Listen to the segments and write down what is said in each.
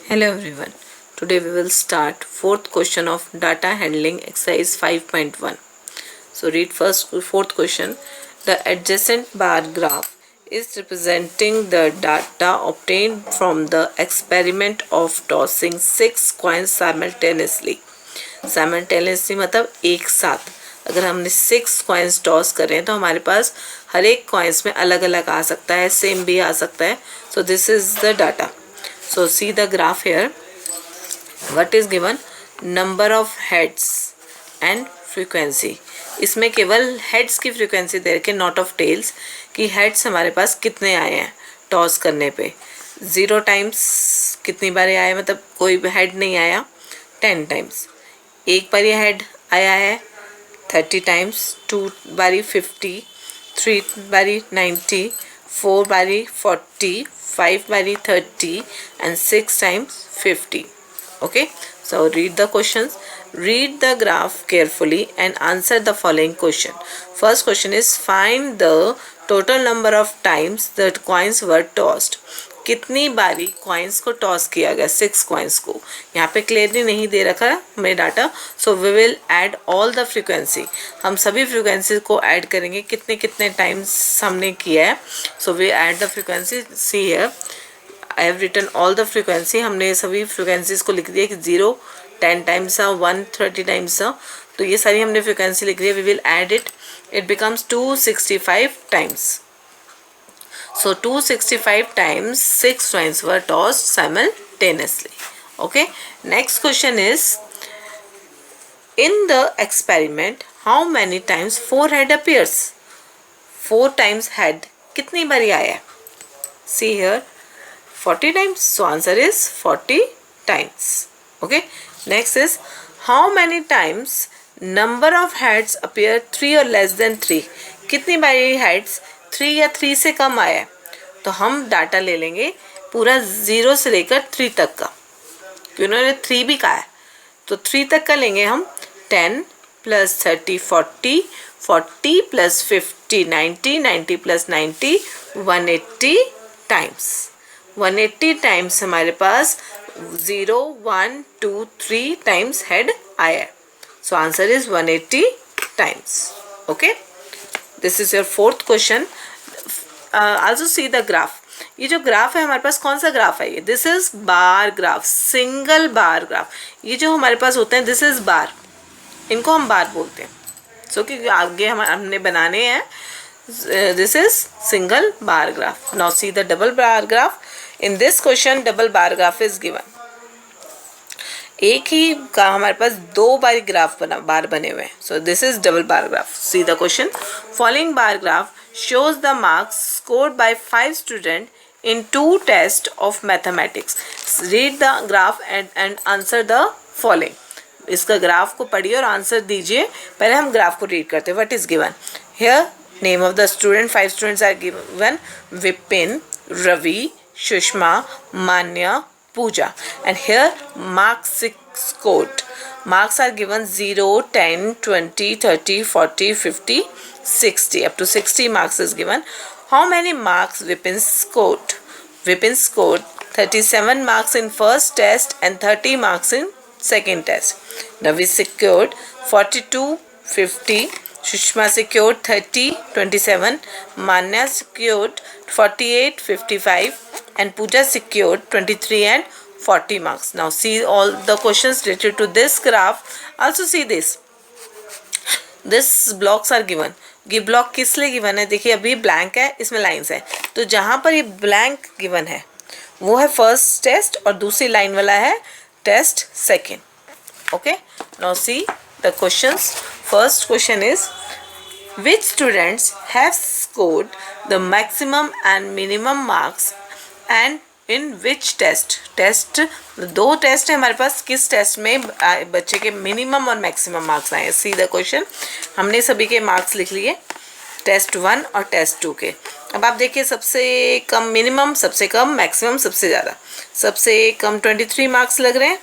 Hello everyone. Today we will start fourth question of data handling exercise 5.1. So read first fourth question. The adjacent bar graph is representing the data obtained from the experiment of tossing 6 coins simultaneously. Simultaneously मतलब एक साथ. अगर हमने 6 coins toss करें तो हमारे पास हर एक coins में अलग अलग आ सकता है, same भी आ सकता है. So this is the data. So see the graph here. What is given? Number of heads and frequency. इसमें केवल heads की frequency दे रखे, not of tails. कि heads हमारे पास कितने आए हैं टॉस करने पे. 0 times कितनी बार आए, मतलब कोई head नहीं आया 10 times. एक बार ये head आया है 30 times, 2 बारी 50, 3 बारी 90, 4 बारी 40, 5 बारी 30 and 6 times 50. Okay, so read the questions. Read the graph carefully and answer the following question. First question is find the total number of times that coins were tossed. कितनी बारी coins को toss किया गया, 6 coins को. यहाँ पे clearly नहीं दे रखा है हमें data. So we will add all the frequency. हम सभी फ्रीक्वेंसी को ऐड करेंगे कितने कितने टाइम्स हमने किया है. So we add the frequency. See here I have written all the frequency. हमने सभी फ्रीक्वेंसीज को लिख दिया कि 0 10 टाइम्स 1 30 टाइम्स. तो ये सारी हमने फ्रीक्वेंसी लिख दी है. We will add it. It becomes 265 times. So 265 times 6 coins were tossed simultaneously. Okay. Next question is, in the experiment, how many times 4 head appears? 4 times head कितनी बारी आया? See here, 40 times. So answer is 40 times. Okay. Next is, how many times number of heads appear 3 or less than 3? कितनी बारी heads 3 या 3 से कम आया. तो हम डाटा ले लेंगे पूरा 0 से लेकर 3 तक का, क्योंकि उन्होंने 3 भी कहा है तो 3 तक का लेंगे हम. 10 + 30 40, 40 + 50 90, 90 + 90 180 टाइम्स. 180 टाइम्स हमारे पास 0 1 2 3 टाइम्स हेड आया है. So answer is 180 times. Okay, this is your fourth question. Also see the graph. ये जो ग्राफ है हमारे पास कौन सा ग्राफ है? ये this is bar graph, single bar graph. ये जो हमारे पास होते हैं दिस इज बार, इनको हम बार बोलते हैं. सो कि आगे हमने बनाने हैं. This is single bar graph. Now see the double bar graph. In this question double bar graph is given. एक ही का हमारे पास 2 बार ग्राफ बार बने हुए हैं. So this is double bar graph. See the question. Following bar graph shows the marks scored by 5 students in 2 tests of mathematics. Read the graph and answer the following. इसका graph को पढ़िए और answer दीजिए. पहले हम graph को read करते हैं. What is given here? Name of the student. 5 students are given. Vipin, Ravi, Sushma, Manya, Pooja. And here marks scored. Marks are given 0, 10, 20, 30, 40, 50, 60. Up to 60 marks is given. How many marks Vipin scored? Vipin scored 37 marks in first test and 30 marks in second test. Ravi secured 42, 50. Sushma secured 30, 27. Manya secured 48, 55. And Pooja secured 23 and 40 marks. Now see all the questions related to this graph. Also see this. This blocks are given. ये block किस लिए given है? देखिए अभी blank है, इसमें lines है. तो जहाँ पर ये ब्लैंक गिवन है वो है फर्स्ट टेस्ट और दूसरी लाइन वाला है test second. Okay, now see the questions. First question is, which students have scored the maximum and minimum marks and in which test? Test 2 test है हमारे पास. किस टेस्ट में बच्चे के मिनिमम और मैक्सिमम मार्क्स आए? See the question. हमने सभी के मार्क्स लिख लिए, टेस्ट 1 और टेस्ट 2 के. अब आप देखिए सबसे कम मिनिमम, सबसे कम मैक्सिमम, सबसे ज़्यादा. सबसे कम 23 मार्क्स लग रहे हैं,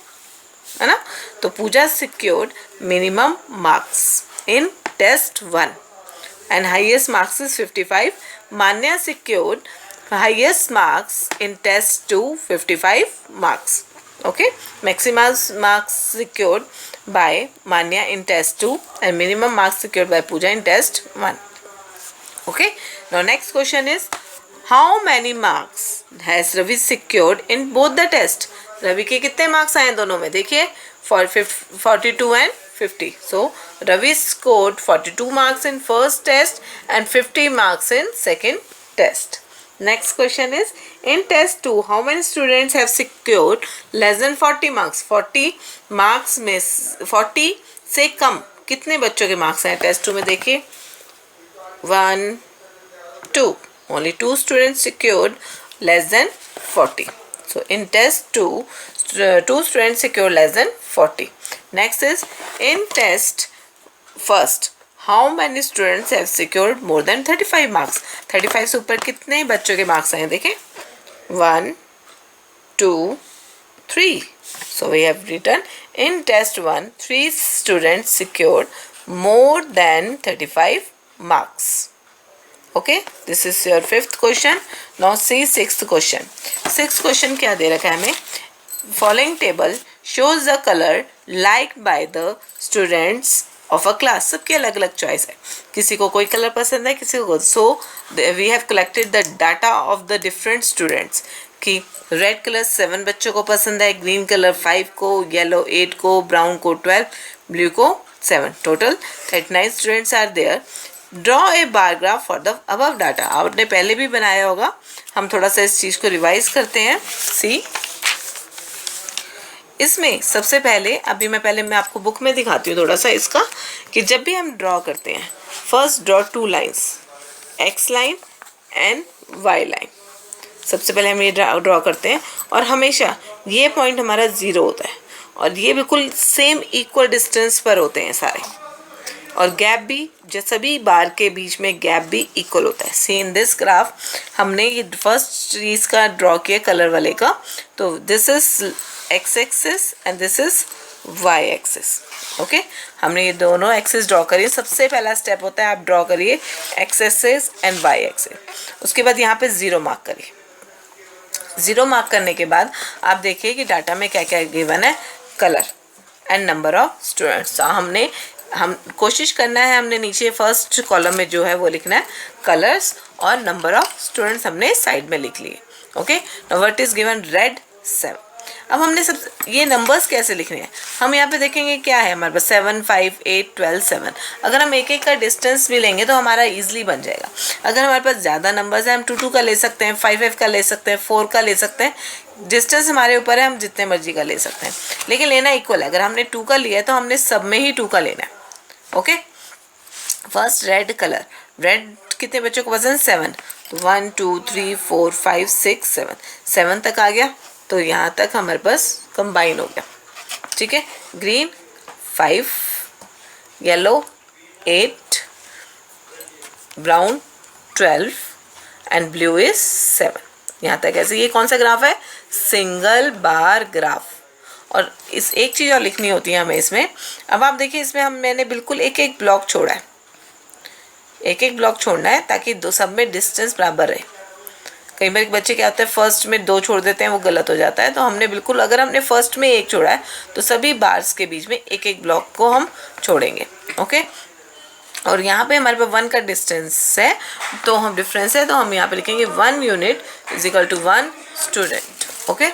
है ना. तो Pooja secured minimum marks in test 1 and highest marks is 55. Manya secured highest marks in test 2, 55 marks. Okay, maximum marks secured by Manya in test 2 and minimum marks secured by Pooja in test 1. Okay, now next question is, how many marks has Ravi secured in both the test? Ravi के कितने marks आए दोनों में? देखिए 42 and 50. So Ravi scored 42 marks in first test and 50 marks in second test. Next question is, in test 2 how many students have secured less than 40 marks? 40 marks में 40 से कम कितने बच्चों के मार्क्स हैं टेस्ट 2 में? देखिए 1, 2. Only 2 students secured less than 40. So in test 2, 2 students secured less than 40. Next is, in test first how many students have secured more than 35 marks? 35 से ऊपर कितने बच्चों के मार्क्स आए? देखें 1, 2, 3. So we have written in test 1 3 students secured more than 35 marks. Okay, this is your fifth question. Now see sixth question. Sixth question क्या दे रखा है हमें? Following table shows the color liked by the students of a class. सबकी अलग अलग choice है, किसी को कोई कलर पसंद है, किसी को. So we have collected the data of the different students कि रेड कलर 7 बच्चों को पसंद है, ग्रीन कलर 5 को, येलो 8 को, ब्राउन को 12, ब्लू को 7. Total 39 students are there. Draw a bar graph for the above data. आपने पहले भी बनाया होगा, हम थोड़ा सा इस चीज़ को रिवाइज करते हैं. सी, इसमें सबसे पहले मैं आपको बुक में दिखाती हूँ थोड़ा सा इसका, कि जब भी हम ड्रॉ करते हैं first draw 2 lines, X line and Y line. सबसे पहले हम ये ड्रॉ करते हैं और हमेशा ये पॉइंट हमारा 0 होता है और ये बिल्कुल सेम इक्वल डिस्टेंस पर होते हैं सारे, और गैप भी जो सभी बार के बीच में गैप भी इक्वल होता है. सी इन दिस ग्राफ हमने ये फर्स्ट चीज़ का ड्रॉ किया कलर वाले का, तो this is X axis and this is Y axis. Okay, हमने ये दोनों एक्सिस ड्रॉ करिए. सबसे पहला स्टेप होता है आप ड्रॉ करिए X axis and Y axis. उसके बाद यहाँ पे 0 मार्क करिए. 0 मार्क करने के बाद आप देखिए कि डाटा में क्या क्या गिवन है, colour and number of students. हम कोशिश करना है, हमने नीचे फर्स्ट कॉलम में जो है वो लिखना है कलर्स, और नंबर ऑफ स्टूडेंट्स हमने साइड में लिख लिए. Okay, now what is given? Red 7. अब हमने सब ये नंबर्स कैसे लिखने हैं, हम यहाँ पे देखेंगे क्या है हमारे पास 7, 5, 8, 12, 7. अगर हम एक एक का डिस्टेंस भी लेंगे तो हमारा ईजिली बन जाएगा. अगर हमारे पास ज़्यादा नंबर्स हैं हम 2 का ले सकते हैं, 5 का ले सकते हैं, 4 का ले सकते हैं. डिस्टेंस हमारे ऊपर है, हम जितने मर्जी का ले सकते हैं, लेकिन लेना इक्वल है. अगर हमने 2 का लिया है तो हमने सब में ही 2 का लेना है. Okay, first red colour. Red कितने बच्चों को पसंद? 7. तो 1, 2, 3, 4, 5, 6, 7. 7 तक आ गया, तो यहाँ तक हमारे पास कंबाइन हो गया. ठीक है, green 5, yellow 8, brown 12 and blue is 7. यहाँ तक ऐसे. ये कौन सा ग्राफ है? Single bar graph. और इस एक चीज़ और लिखनी होती है हमें इसमें. अब आप देखिए इसमें मैंने बिल्कुल एक एक ब्लॉक छोड़ा है, एक एक ब्लॉक छोड़ना है ताकि दो सब में डिस्टेंस बराबर रहे. कई बार बच्चे क्या होते हैं फर्स्ट में 2 छोड़ देते हैं, वो गलत हो जाता है. तो हमने बिल्कुल, अगर हमने फर्स्ट में 1 छोड़ा है तो सभी बार्स के बीच में एक एक ब्लॉक को हम छोड़ेंगे. ओके, और यहाँ पे हमारे पास 1 का डिस्टेंस है, तो हम डिफरेंस है, तो हम यहाँ पे लिखेंगे 1 unit is equal to 1 student. Okay,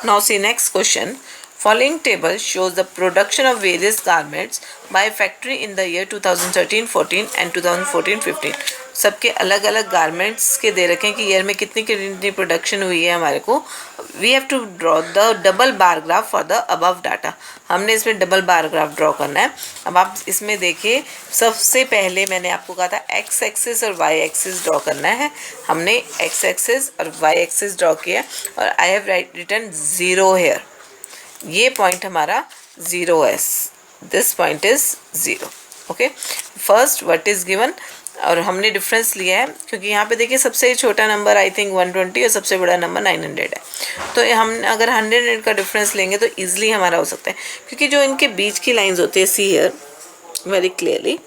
now see next question. Following table shows the production of various garments by factory in the year 2013-14 and 2014-15. सबके अलग अलग गारमेंट्स के दे रखे हैं कि ईयर में कितनी प्रोडक्शन हुई है हमारे को. We have to draw the double bar graph for the above data. हमने इसमें डबल बार ग्राफ ड्रॉ करना है. अब आप इसमें देखिए, सबसे पहले मैंने आपको कहा था एक्स एक्सिस और वाई एक्सिस ड्रॉ करना है. हमने एक्स एक्सिस और वाई एक्सिस ड्रॉ किया और आई हैव रिटन 0 हेयर. ये पॉइंट हमारा 0 है, this point is 0. Okay, first what is given, और हमने डिफरेंस लिया है क्योंकि यहाँ पे देखिए सबसे छोटा नंबर आई थिंक 120 और सबसे बड़ा नंबर 900 है. तो हम अगर 100 का डिफरेंस लेंगे तो ईजिली हमारा हो सकता है, क्योंकि जो इनके बीच की लाइंस होती है, सी हियर वेरी क्लियरली,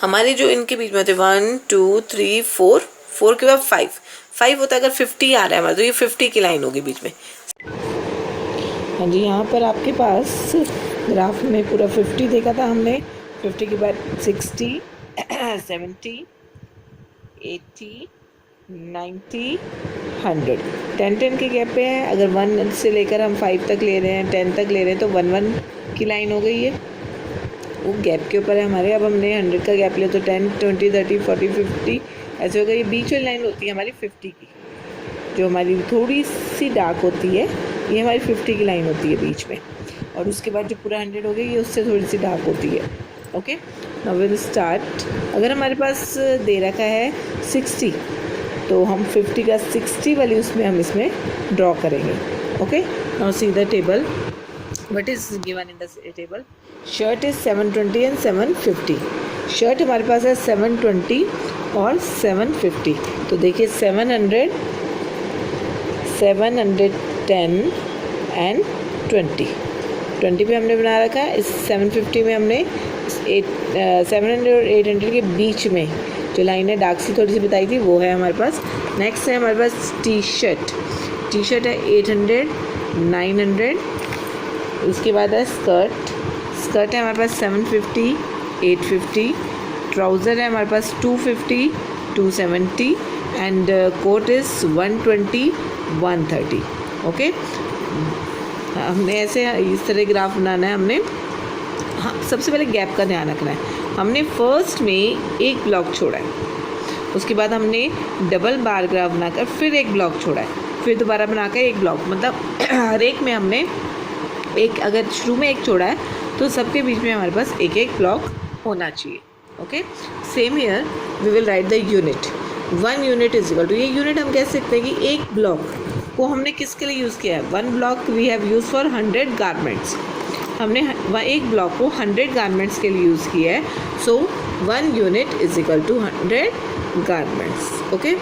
हमारी जो इनके बीच में होती है 1, 2, 3, 4, 4 के बाद 5 5 होता है, अगर 50 आ रहा है हमारा तो ये 50 की लाइन होगी बीच में। हाँ जी, यहाँ पर आपके पास ग्राफ में पूरा 50 देखा था हमने, 50 के बाद 60 70 80 90 100 10 के गैप पे है। अगर 1 से लेकर हम 5 तक ले रहे हैं, 10 तक ले रहे हैं तो 1 की लाइन हो गई है, वो गैप के ऊपर है हमारे। अब हमने 100 का गैप लिया तो 10 20 30 40 50 ऐसे हो गई। ये बीच वाली लाइन होती है हमारी 50 की, जो हमारी थोड़ी सी डार्क होती है, ये हमारी 50 की लाइन होती है बीच में। और उसके बाद जो पूरा 100 हो गई ये उससे थोड़ी सी डार्क होती है। Okay, now will start. अगर हमारे पास दे रखा है 60 तो हम 50 का 60 वाली उसमें हम इसमें ड्रॉ करेंगे। Okay, now see the table, what is given in the table? Shirt is 720 and 750. Shirt हमारे पास है 720 और 750। तो देखिए 700 710 एंड 20 पे हमने बना रखा है। इस 750 में हमने 700 और 800 के बीच में जो लाइन है डार्क सी थोड़ी सी बताई थी वो है हमारे पास। नेक्स्ट है हमारे पास टी शर्ट है 800 900। उसके बाद है स्कर्ट है हमारे पास 750 850। ट्राउज़र है हमारे पास 250 270 एंड कोट इज़ 120 130। ओके, हमने ऐसे इस तरह ग्राफ बनाना है हमने। हाँ, सबसे पहले गैप का ध्यान रखना है। हमने फर्स्ट में एक ब्लॉक छोड़ा है, उसके बाद हमने डबल बार ग्राफ बनाकर फिर एक ब्लॉक छोड़ा है, फिर दोबारा बनाकर एक ब्लॉक, मतलब हर एक में हमने एक, अगर शुरू में एक छोड़ा है तो सबके बीच में हमारे पास एक एक ब्लॉक होना चाहिए। Okay, same here we will write the unit. 1 unit is equal to, ये यूनिट हम कह सकते हैं कि एक ब्लॉक को हमने किसके लिए यूज़ किया है। 1 block we have use for 100 garments. हमने एक ब्लॉक को 100 गारमेंट्स के लिए यूज़ किया है। So 1 unit is equal to 100 garments. Okay.